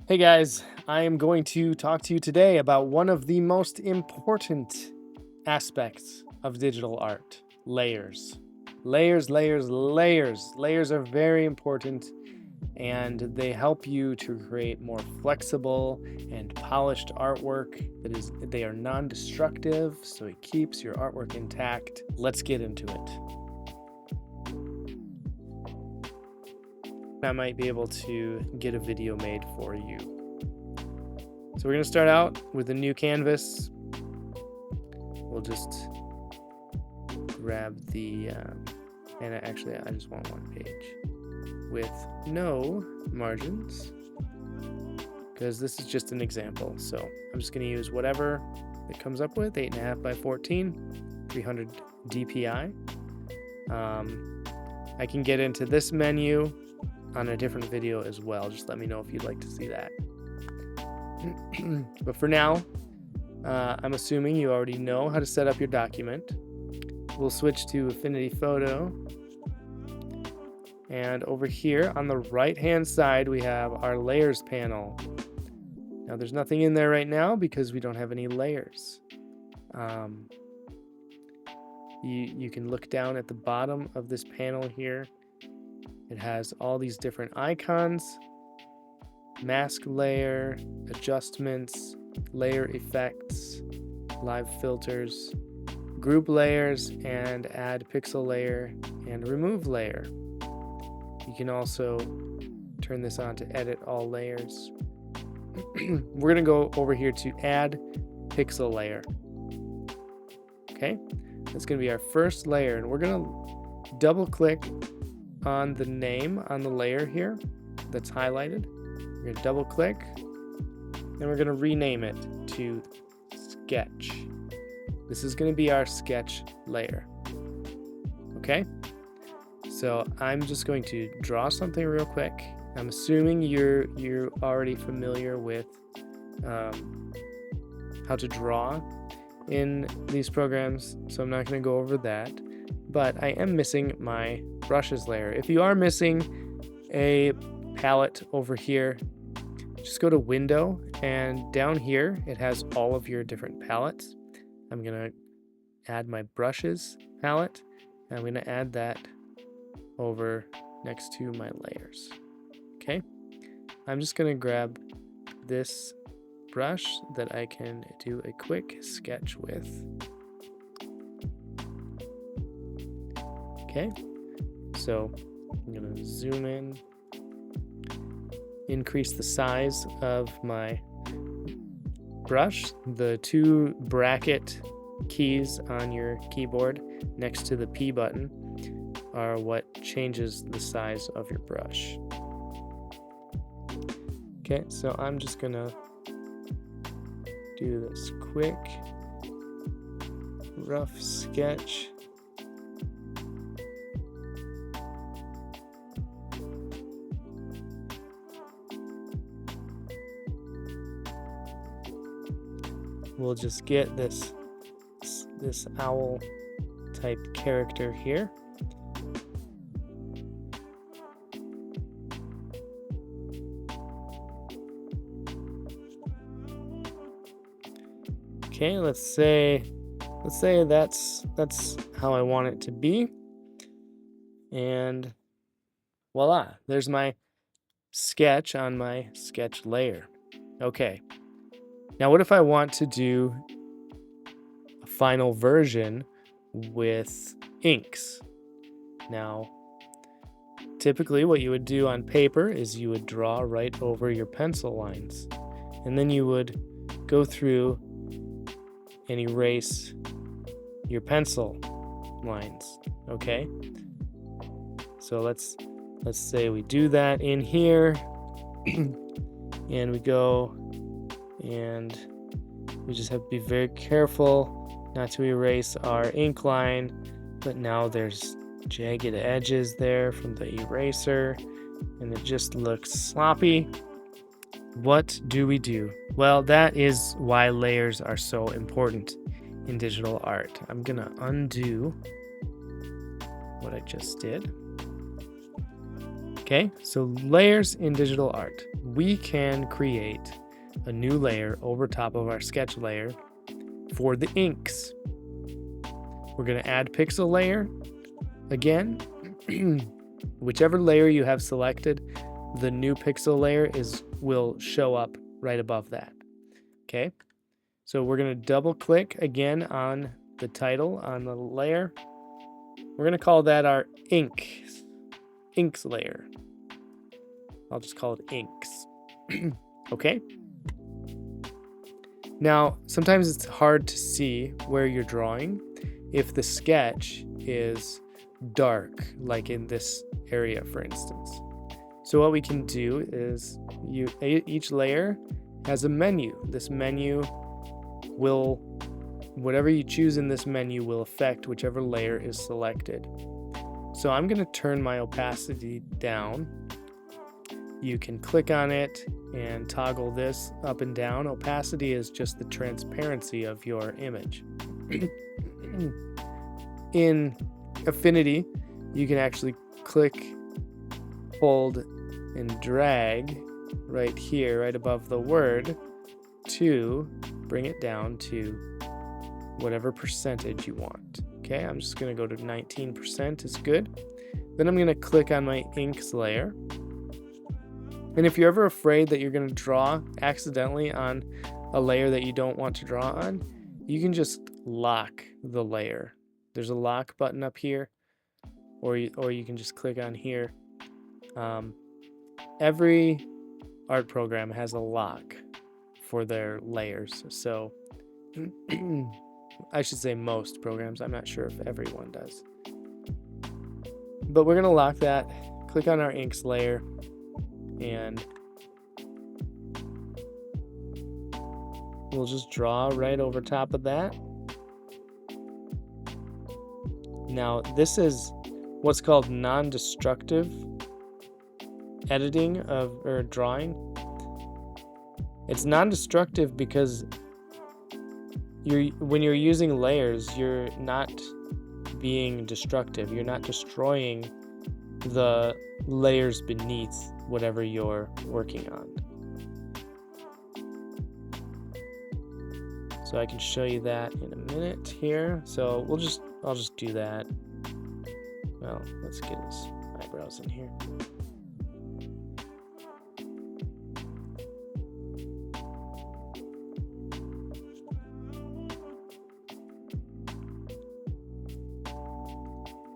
Hey guys, I am going to talk to you today about one of the most important aspects of digital art: layers. Layers, layers, layers. Layers are very important and they help you to create more flexible and polished artwork. They are non-destructive, so it keeps your artwork intact. Let's get into it. I might be able to get a video made for you. So we're going to start out with a new canvas. We'll just grab the, and actually I just want one page with no margins, because this is just an example. So I'm just going to use whatever it comes up with, 8.5 by 14, 300 DPI. I can get into this menu on a different video as well. Just let me know if you'd like to see that. But for now, I'm assuming you already know how to set up your document. We'll switch to Affinity Photo. And over here on the right-hand side, we have our layers panel. Now there's nothing in there right now because we don't have any layers. You can look down at the bottom of this panel here. It has all these different icons: mask layer, adjustments, layer effects, live filters, group layers, and add pixel layer and remove layer. You can also turn this on to edit all layers. We're going to go over here to add pixel layer. Okay, that's going to be our first layer, and we're going to double click on the name on the layer here that's highlighted. We're going to double click and we're going to rename it to sketch. This is going to be our sketch layer. Okay, so I'm just going to draw something real quick. I'm assuming you're already familiar with how to draw in these programs, so I'm not going to go over that. But I am missing my brushes layer. If you are missing a palette over here, just go to Window, and down here it has all of your different palettes. I'm gonna add my brushes palette, and I'm gonna add that over next to my layers. Okay, I'm just gonna grab this brush that I can do a quick sketch with. Okay, so I'm going to zoom in, increase the size of my brush. The two bracket keys on your keyboard next to the P button are what changes the size of your brush. Okay, so I'm just going to do this quick, rough sketch. We'll just get this owl type character here. Okay, let's say that's how I want it to be. And voila, there's my sketch on my sketch layer. Okay. Now, what if I want to do a final version with inks? Now, typically what you would do on paper is you would draw right over your pencil lines, and then you would go through and erase your pencil lines. Okay? So let's say we do that in here, and we go, and we just have to be very careful not to erase our ink line, but now there's jagged edges there from the eraser, and it just looks sloppy. What do we do? Well, that is why layers are so important in digital art. I'm gonna undo what I just did. Okay, so layers in digital art. We can create a new layer over top of our sketch layer for the inks. We're going to add pixel layer again. Whichever layer you have selected, the new pixel layer will show up right above that. Okay, so we're going to double click again on the title on the layer. We're going to call that our inks layer. I'll just call it inks. Okay. Now, sometimes it's hard to see where you're drawing if the sketch is dark, like in this area, for instance. So what we can do is each layer has a menu. This menu will, whatever you choose in this menu will affect whichever layer is selected. So I'm going to turn my opacity down. You can click on it and toggle this up and down. Opacity is just the transparency of your image. In Affinity, you can actually click, hold, and drag right here, right above the word, to bring it down to whatever percentage you want. Okay, I'm just going to go to 19% is good. Then I'm going to click on my inks layer. And if you're ever afraid that you're going to draw accidentally on a layer that you don't want to draw on, you can just lock the layer. There's a lock button up here, or you can just click on here. Every art program has a lock for their layers. So I should say most programs. I'm not sure if everyone does. But we're going to lock that. Click on our inks layer. And we'll just draw right over top of that. Now, this is what's called non-destructive editing or drawing. It's non-destructive because when you're using layers, you're not being destructive. You're not destroying the layers beneath whatever you're working on. So I can show you that in a minute here. So I'll just do that. Well, let's get his eyebrows in here.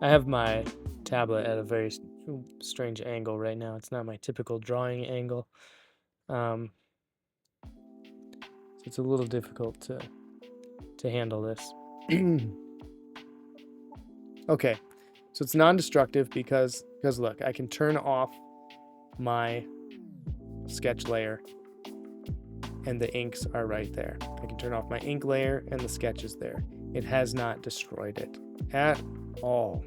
I have my tablet at a very strange angle right now. It's not my typical drawing angle. So it's a little difficult to handle this. Okay, so it's non-destructive because look, I can turn off my sketch layer and the inks are right there. I can turn off my ink layer and the sketch is there. It has not destroyed it at all.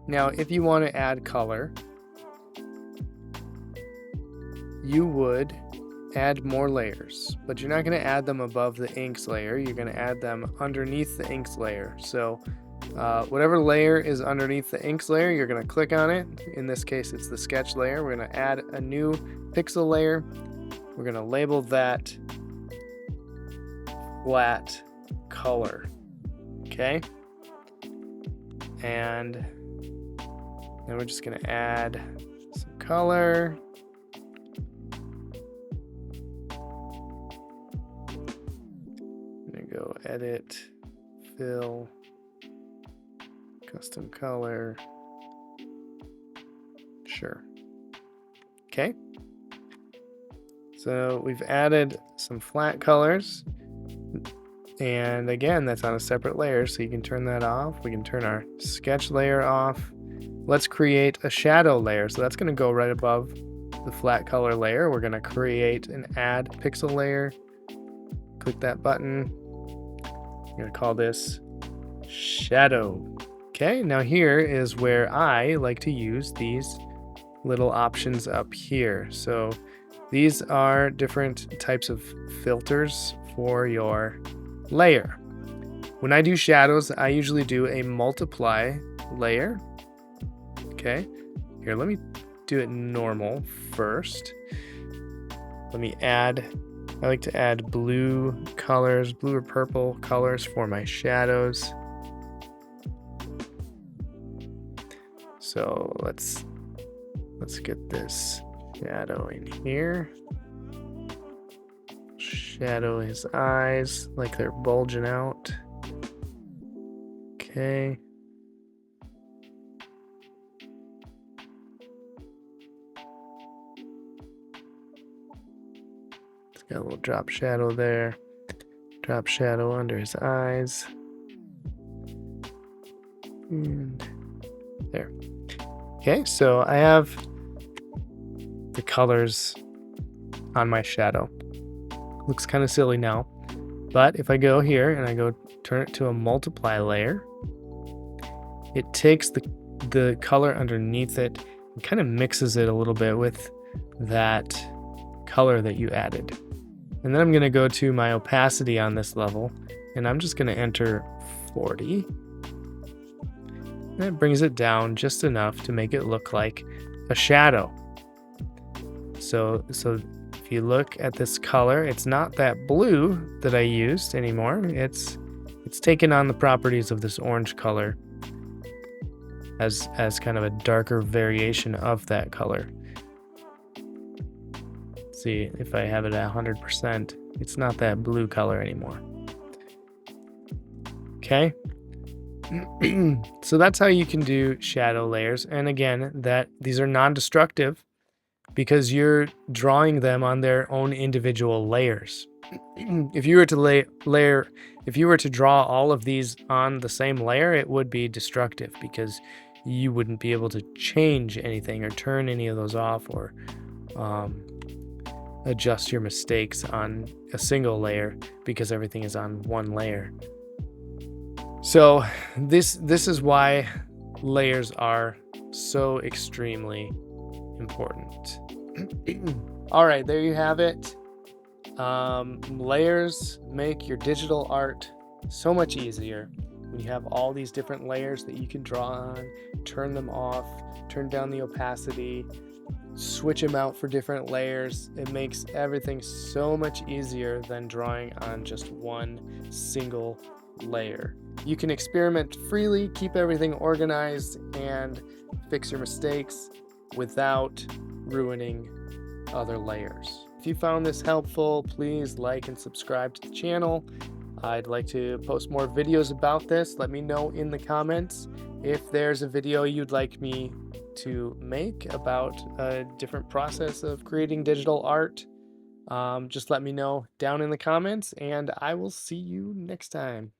Now, if you want to add color, you would add more layers, but you're not going to add them above the inks layer. You're going to add them underneath the inks layer. So whatever layer is underneath the inks layer, you're going to click on it. In this case, it's the sketch layer. We're going to add a new pixel layer. We're going to label that flat color. Okay? And then we're just going to add some color. I'm going to go edit, fill, custom color. Sure. Okay. So we've added some flat colors. And again, that's on a separate layer, so you can turn that off. We can turn our sketch layer off. Let's create a shadow layer. So that's going to go right above the flat color layer. We're going to create an add pixel layer. Click that button. I'm going to call this shadow. Okay, now here is where I like to use these little options up here. So these are different types of filters for your layer. When I do shadows, I usually do a multiply layer. Okay, here, let me do it normal first. Let me add, I like to add blue colors, blue or purple colors for my shadows. So let's get this shadow in here. Shadow his eyes like they're bulging out. Okay. It's got a little drop shadow there. Drop shadow under his eyes. And there. Okay, so I have the colors on my shadow. Looks kind of silly now, but if I go here and I go turn it to a multiply layer, it takes the color underneath it and kind of mixes it a little bit with that color that you added. And then I'm going to go to my opacity on this level, and I'm just going to enter 40. And it brings it down just enough to make it look like a shadow. So if you look at this color, it's not that blue that I used anymore. It's taken on the properties of this orange color as kind of a darker variation of that color. See, if I have it at 100%, it's not that blue color anymore. Okay. So that's how you can do shadow layers. And again, these are non-destructive because you're drawing them on their own individual layers. If you were to if you were to draw all of these on the same layer, it would be destructive because you wouldn't be able to change anything or turn any of those off or adjust your mistakes on a single layer because everything is on one layer. So this is why layers are so extremely important. All right, there you have it. Layers make your digital art so much easier when you have all these different layers that you can draw on, turn them off, turn down the opacity, switch them out for different layers. It makes everything so much easier than drawing on just one single layer. You can experiment freely, keep everything organized, and fix your mistakes without ruining other layers. If you found this helpful, please like and subscribe to the channel. I'd like to post more videos about this. Let me know in the comments if there's a video you'd like me to make about a different process of creating digital art. Just let me know down in the comments, and I will see you next time.